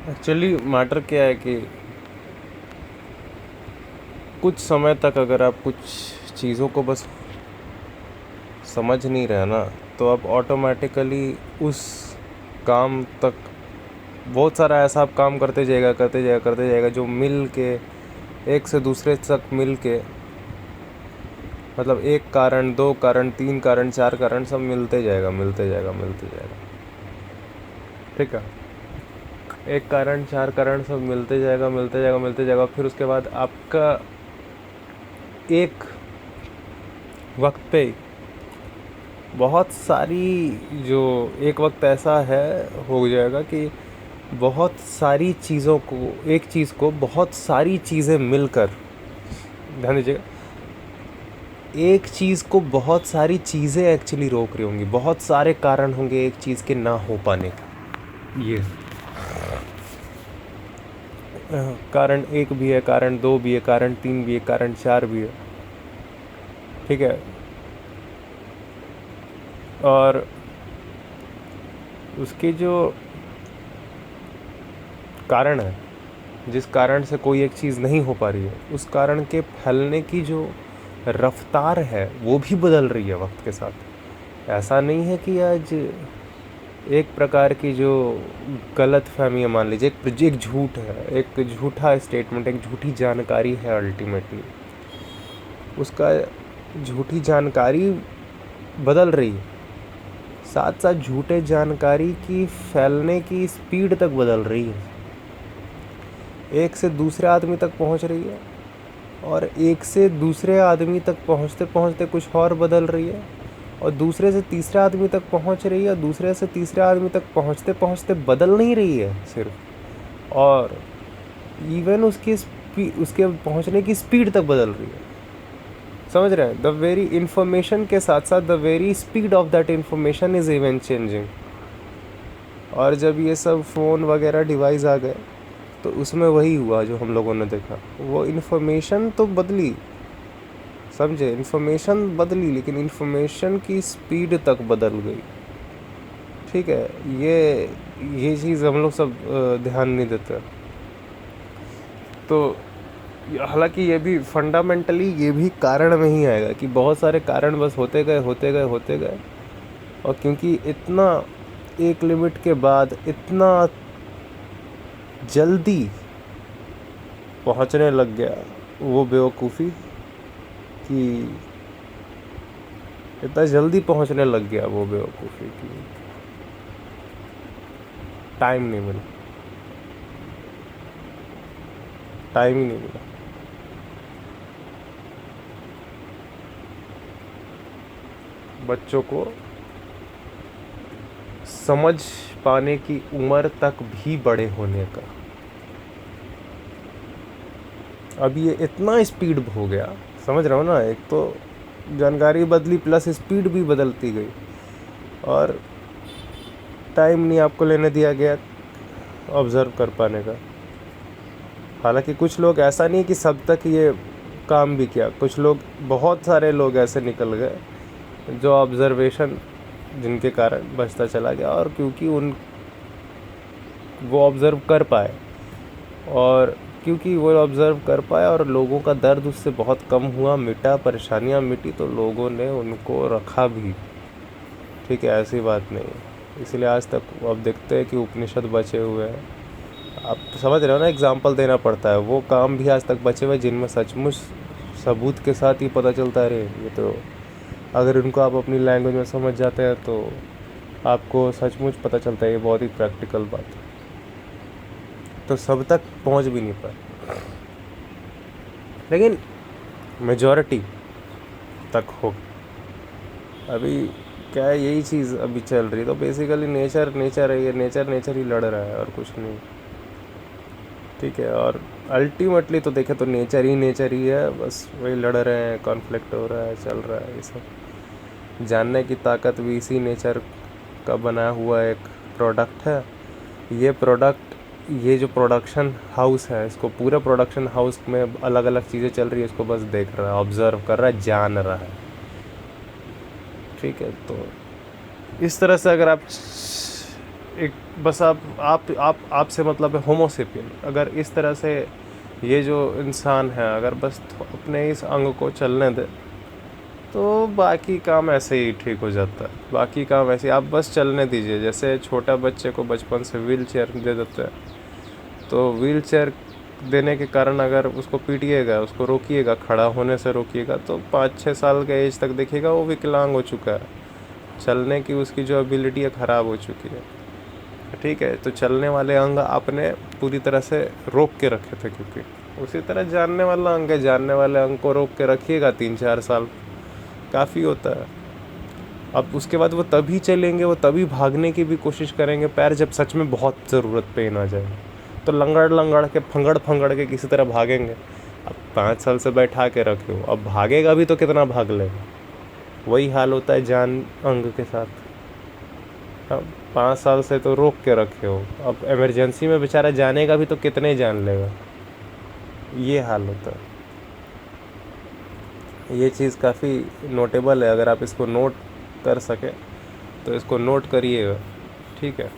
Actually matter क्या है कि कुछ समय तक अगर आप कुछ चीज़ों को बस समझ नहीं रहे ना, तो आप ऑटोमेटिकली उस काम तक बहुत सारा ऐसा आप काम करते जाएगा जो मिल के एक से दूसरे तक मिल के, मतलब एक कारण, दो कारण, तीन कारण, चार कारण सब मिलते जाएगा, ठीक है। एक कारण, चार कारण सब मिलते जाएगा। फिर उसके बाद आपका एक वक्त पे बहुत सारी जो एक वक्त ऐसा है हो जाएगा कि बहुत सारी चीज़ों को, एक चीज़ को बहुत सारी चीज़ें मिलकर, ध्यान दीजिएगा, एक चीज़ को बहुत सारी चीज़ें एक्चुअली रोक रही होंगी, बहुत सारे कारण होंगे एक चीज़ के ना हो पाने का। ये कारण एक भी है, कारण दो भी है, कारण तीन भी है, कारण चार भी है, ठीक है। और उसके जो कारण है, जिस कारण से कोई एक चीज़ नहीं हो पा रही है, उस कारण के फैलने की जो रफ्तार है वो भी बदल रही है वक्त के साथ। ऐसा नहीं है कि आज एक प्रकार की जो गलत फहमी है, मान लीजिए एक झूठ है, एक झूठा स्टेटमेंट, एक झूठी जानकारी है, अल्टीमेटली उसका झूठी जानकारी बदल रही है, साथ साथ झूठे जानकारी की फैलने की स्पीड तक बदल रही है, एक से दूसरे आदमी तक पहुंच रही है, और एक से दूसरे आदमी तक पहुंचते पहुंचते कुछ और बदल रही है, और दूसरे से तीसरे आदमी तक पहुंच रही है, और दूसरे से तीसरे आदमी तक पहुंचते पहुंचते बदल नहीं रही है सिर्फ, और इवन उसके पहुंचने की स्पीड तक बदल रही है। समझ रहे हैं? द वेरी इन्फॉर्मेशन के साथ साथ the very speed of that information is even changing. और जब ये सब फ़ोन वगैरह डिवाइस आ गए तो उसमें वही हुआ जो हम लोगों ने देखा, वो इन्फॉर्मेशन तो बदली, समझे, इन्फॉर्मेशन बदली, लेकिन इन्फॉर्मेशन की स्पीड तक बदल गई, ठीक है। ये चीज़ हम लोग सब ध्यान नहीं देते। तो हालांकि ये भी फंडामेंटली ये भी कारण में ही आएगा कि बहुत सारे कारण बस होते गए, और क्योंकि इतना एक लिमिट के बाद इतना जल्दी पहुंचने लग गया वो बेवकूफ़ी, कि इतना जल्दी पहुंचने लग गया वो बेवकूफ़ी कि टाइम नहीं मिला, टाइम ही नहीं मिला। बच्चों को समझ पाने की उम्र तक भी बड़े होने का, अब ये इतना स्पीड हो गया, समझ रहा हो ना, एक तो जानकारी बदली प्लस स्पीड भी बदलती गई, और टाइम नहीं आपको लेने दिया गया ऑब्ज़र्व कर पाने का। हालांकि कुछ लोग, ऐसा नहीं कि सब तक ये काम भी किया, कुछ लोग, बहुत सारे लोग ऐसे निकल गए जो ऑब्ज़र्वेशन जिनके कारण बचता चला गया, और क्योंकि वो ऑब्ज़र्व कर पाए, और क्योंकि वो ऑब्ज़र्व कर पाए और लोगों का दर्द उससे बहुत कम हुआ, मिटा, परेशानियां मिटी, तो लोगों ने उनको रखा भी, ठीक है, ऐसी बात नहीं है। इसलिए आज तक अब देखते हैं कि उपनिषद बचे हुए हैं। आप समझ रहे हो ना, एग्जाम्पल देना पड़ता है, वो काम भी आज तक बचे हुए जिनमें सचमुच सबूत के साथ ही पता चलता है, ये तो अगर उनको आप अपनी लैंग्वेज में समझ जाते हैं तो आपको सचमुच पता चलता है, ये बहुत ही प्रैक्टिकल बात है। तो सब तक पहुंच भी नहीं पाए, लेकिन मेजॉरिटी तक हो। अभी क्या है, यही चीज़ अभी चल रही है। तो बेसिकली नेचर है, ये नेचर ही लड़ रहा है और कुछ नहीं, ठीक है। और अल्टीमेटली तो देखें तो नेचर ही है, बस वही लड़ रहे हैं, कॉन्फ्लिक्ट हो रहा है, चल रहा है। ये सब जानने की ताकत भी इसी नेचर का बनाया हुआ एक प्रोडक्ट है। ये जो प्रोडक्शन हाउस है, इसको पूरे प्रोडक्शन हाउस में अलग अलग चीज़ें चल रही है, इसको बस देख रहा है, ऑब्ज़र्व कर रहा है, जान रहा है, ठीक है। तो इस तरह से अगर आप एक बस आपसे मतलब है होमोसेपियन। अगर इस तरह से ये जो इंसान है अगर बस अपने इस अंग को चलने दे तो बाकी काम ऐसे ही ठीक हो जाता है। बाकी काम ऐसे आप बस चलने दीजिए। जैसे छोटा बच्चे को बचपन से व्हील चेयर दे देते हैं, तो व्हील चेयर देने के कारण अगर उसको पीटिएगा, उसको रोकिएगा, खड़ा होने से रोकिएगा, तो 5-6 साल के एज तक देखिएगा वो विकलांग हो चुका है। चलने की उसकी जो एबिलिटी है ख़राब हो चुकी है। ठीक है, तो चलने वाले अंग आपने पूरी तरह से रोक के रखे थे, क्योंकि उसी तरह जानने वाला अंग है, जानने वाले अंग को रोक के रखिएगा 3-4 साल, काफ़ी होता है। अब उसके बाद वो तभी चलेंगे, वो तभी भागने की भी कोशिश करेंगे पैर जब सच में बहुत ज़रूरत पेन आ जाए, तो लंगड़ लंगड़ के फंगड़ फंगड़ के किसी तरह भागेंगे। अब 5 साल से बैठा के रखे हो, अब भागेगा भी तो कितना भाग लेगा। वही हाल होता है जान अंग के साथ। अब 5 साल से तो रोक के रखे हो, अब इमरजेंसी में बेचारा जानेगा भी तो कितने जान लेगा। ये हाल होता है। ये चीज़ काफ़ी नोटेबल है। अगर आप इसको नोट कर सकें तो इसको नोट करिएगा, ठीक है।